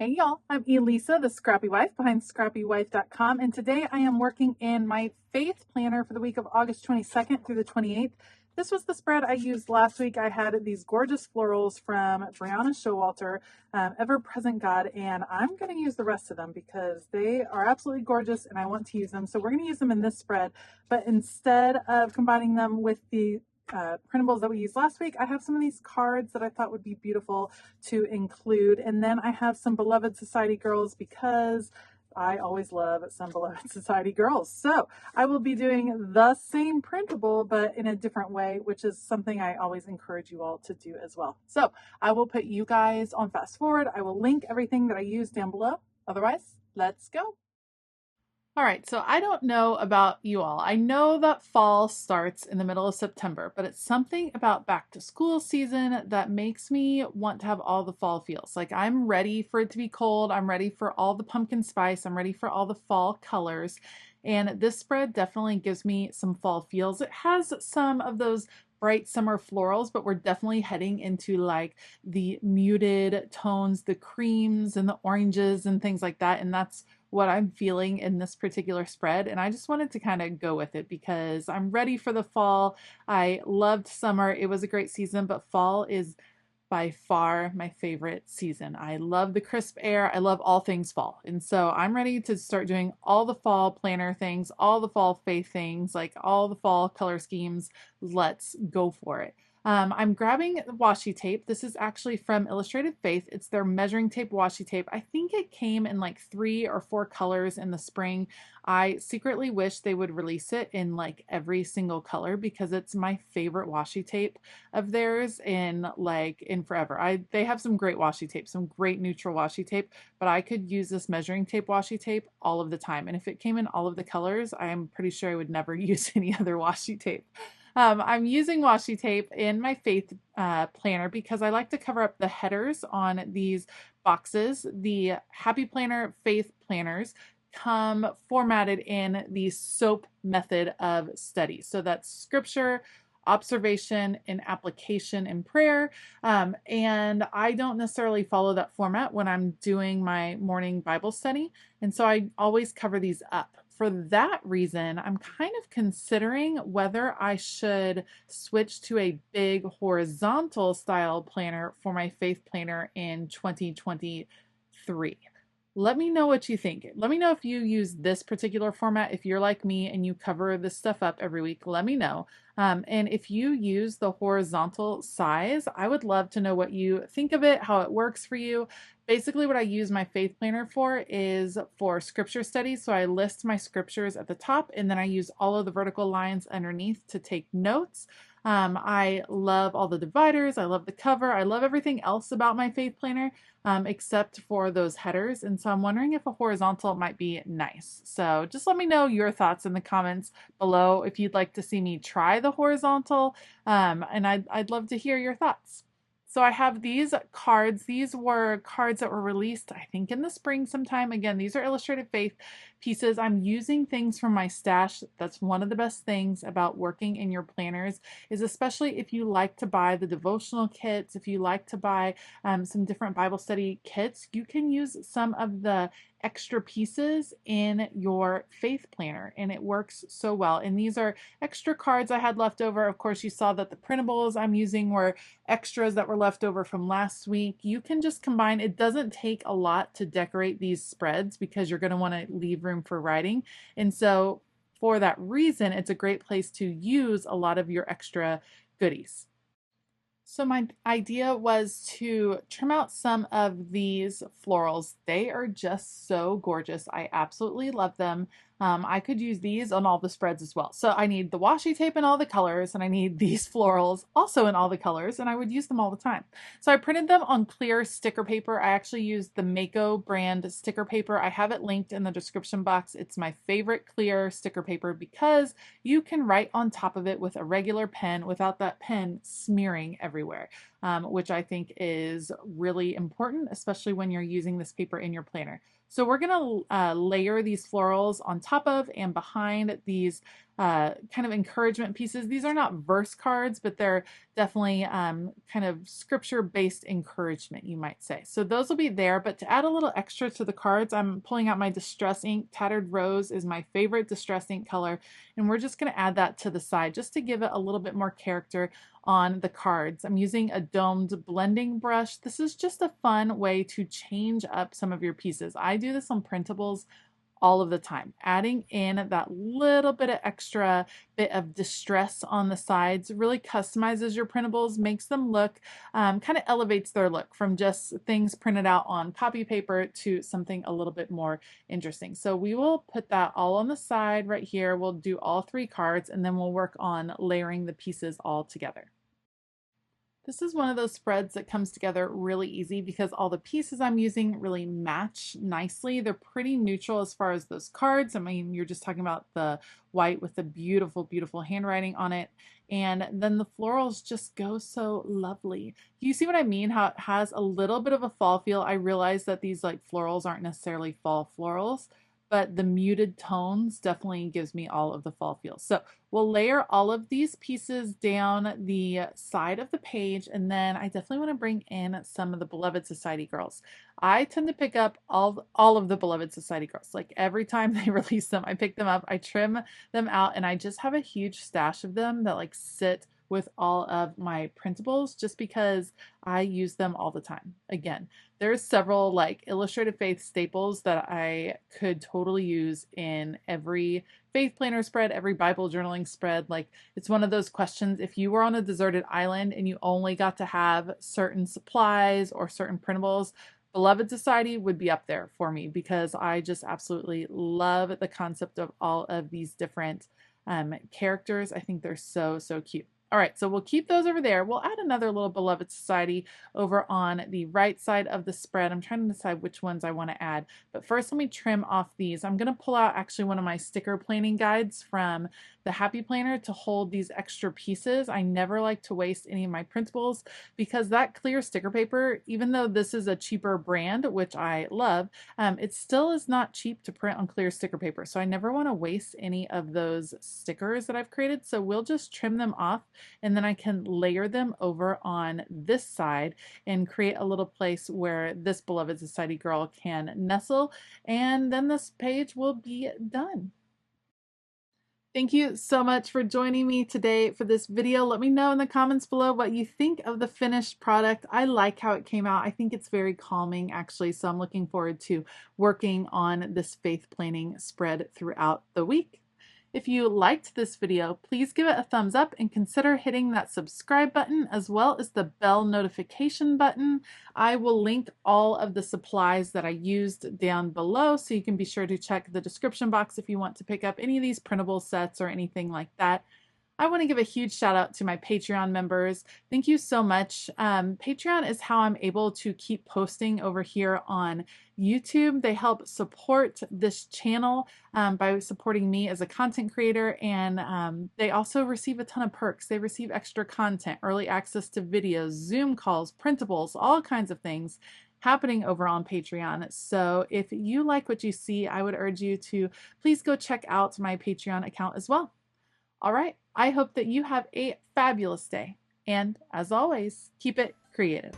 Hey y'all, I'm Elisa, the Scrappy Wife behind ScrappyWife.com, and today I am working in my faith planner for the week of August 22nd through the 28th. This was the spread I used last week. I had these gorgeous florals from Brianna Showalter, Ever Present God, and I'm going to use the rest of them because they are absolutely gorgeous and I want to use them. So we're going to use them in this spread, but instead of combining them with the printables that we used last week, I have some of these cards that I thought would be beautiful to include. And then I have some Beloved Society girls because I always love some Beloved Society girls. So I will be doing the same printable, but in a different way, which is something I always encourage you all to do as well. So I will put you guys on fast forward. I will link everything that I use down below. Otherwise, let's go. All right, so I don't know about you all. I know that fall starts in the middle of September, but it's something about back to school season that makes me want to have all the fall feels. Like I'm ready for it to be cold. I'm ready for all the pumpkin spice. I'm ready for all the fall colors. And this spread definitely gives me some fall feels. It has some of those bright summer florals, but we're definitely heading into like the muted tones, the creams and the oranges and things like that. And that's what I'm feeling in this particular spread, and I just wanted to kind of go with it because I'm ready for the fall. I loved summer. It was a great season, but fall is by far my favorite season. I love the crisp air. I love all things fall. And so I'm ready to start doing all the fall planner things, all the fall faith things, like all the fall color schemes. Let's go for it. I'm grabbing washi tape. This is actually from Illustrated Faith. It's their measuring tape washi tape. I think it came in like 3 or 4 colors in the spring. I secretly wish they would release it in like every single color because it's my favorite washi tape of theirs in forever. They have some great washi tape, some great neutral washi tape, but I could use this measuring tape washi tape all of the time. And if it came in all of the colors, I'm pretty sure I would never use any other washi tape. I'm using washi tape in my faith planner because I like to cover up the headers on these boxes. The Happy Planner faith planners come formatted in the SOAP method of study. So that's scripture, observation, and application and prayer. And I don't necessarily follow that format when I'm doing my morning Bible study. And so I always cover these up. For that reason, I'm kind of considering whether I should switch to a big horizontal style planner for my faith planner in 2023. Let me know what you think. Let me know if you use this particular format. If you're like me and you cover this stuff up every week, let me know. And if you use the horizontal size, I would love to know what you think of it, how it works for you. Basically, what I use my faith planner for is for scripture study. So I list my scriptures at the top and then I use all of the vertical lines underneath to take notes. I love all the dividers. I love the cover. I love everything else about my faith planner except for those headers. And so I'm wondering if a horizontal might be nice. So just let me know your thoughts in the comments below if you'd like to see me try the horizontal. And I'd love to hear your thoughts. So I have these cards. These were cards that were released, I think, in the spring sometime. Again, these are Illustrated Faith pieces. I'm using things from my stash. That's one of the best things about working in your planners is especially if you like to buy the devotional kits, if you like to buy some different Bible study kits, you can use some of the extra pieces in your faith planner and it works so well. And these are extra cards I had left over. Of course, you saw that the printables I'm using were extras that were left over from last week. You can just combine. It doesn't take a lot to decorate these spreads because you're going to want to leave room for writing. And so for that reason, it's a great place to use a lot of your extra goodies. So my idea was to trim out some of these florals. They are just so gorgeous. I absolutely love them. I could use these on all the spreads as well. So I need the washi tape in all the colors and I need these florals also in all the colors and I would use them all the time. So I printed them on clear sticker paper. I actually used the Mako brand sticker paper. I have it linked in the description box. It's my favorite clear sticker paper because you can write on top of it with a regular pen without that pen smearing everywhere. which I think is really important, especially when you're using this paper in your planner. So we're going to layer these florals on top of and behind these kind of encouragement pieces. These are not verse cards, but they're definitely kind of scripture-based encouragement, you might say. So those will be there, but to add a little extra to the cards, I'm pulling out my Distress ink. Tattered Rose is my favorite Distress ink color, and we're just going to add that to the side just to give it a little bit more character on the cards. I'm using a domed blending brush. This is just a fun way to change up some of your pieces. I do this on printables all of the time, adding in that little bit of extra bit of distress on the sides really customizes your printables, makes them look, kind of elevates their look from just things printed out on copy paper to something a little bit more interesting. So we will put that all on the side right here. We'll do all 3 cards and then we'll work on layering the pieces all together. This is one of those spreads that comes together really easy because all the pieces I'm using really match nicely. They're pretty neutral as far as those cards. I mean, you're just talking about the white with the beautiful, beautiful handwriting on it. And then the florals just go so lovely. You see what I mean? How it has a little bit of a fall feel. I realize that these like florals aren't necessarily fall florals, but the muted tones definitely gives me all of the fall feels. So we'll layer all of these pieces down the side of the page, and then I definitely want to bring in some of the Beloved Society girls. I tend to pick up all of the Beloved Society girls. Like every time they release them, I pick them up, I trim them out, and I just have a huge stash of them that like sit with all of my printables just because I use them all the time. Again, there's several like Illustrated Faith staples that I could totally use in every faith planner spread, every Bible journaling spread. Like it's one of those questions, if you were on a deserted island and you only got to have certain supplies or certain printables, Beloved Society would be up there for me because I just absolutely love the concept of all of these different characters. I think they're so, so cute. All right, so we'll keep those over there. We'll add another little Beloved Society over on the right side of the spread. I'm trying to decide which ones I want to add. But first, let me trim off these. I'm going to pull out actually one of my sticker planning guides from the Happy Planner to hold these extra pieces. I never like to waste any of my printables because that clear sticker paper, even though this is a cheaper brand, which I love, it still is not cheap to print on clear sticker paper. So I never want to waste any of those stickers that I've created. So we'll just trim them off, and then I can layer them over on this side and create a little place where this Beloved Society girl can nestle, and then this page will be done. Thank you so much for joining me today for this video. Let me know in the comments below what you think of the finished product. I like how it came out. I think it's very calming actually, so I'm looking forward to working on this faith planning spread throughout the week. If you liked this video, please give it a thumbs up and consider hitting that subscribe button as well as the bell notification button. I will link all of the supplies that I used down below, so you can be sure to check the description box if you want to pick up any of these printable sets or anything like that. I want to give a huge shout out to my Patreon members. Thank you so much. Patreon is how I'm able to keep posting over here on YouTube. They help support this channel by supporting me as a content creator, and they also receive a ton of perks. They receive extra content, early access to videos, Zoom calls, printables, all kinds of things happening over on Patreon. So if you like what you see, I would urge you to please go check out my Patreon account as well. All right, I hope that you have a fabulous day. And as always, keep it creative.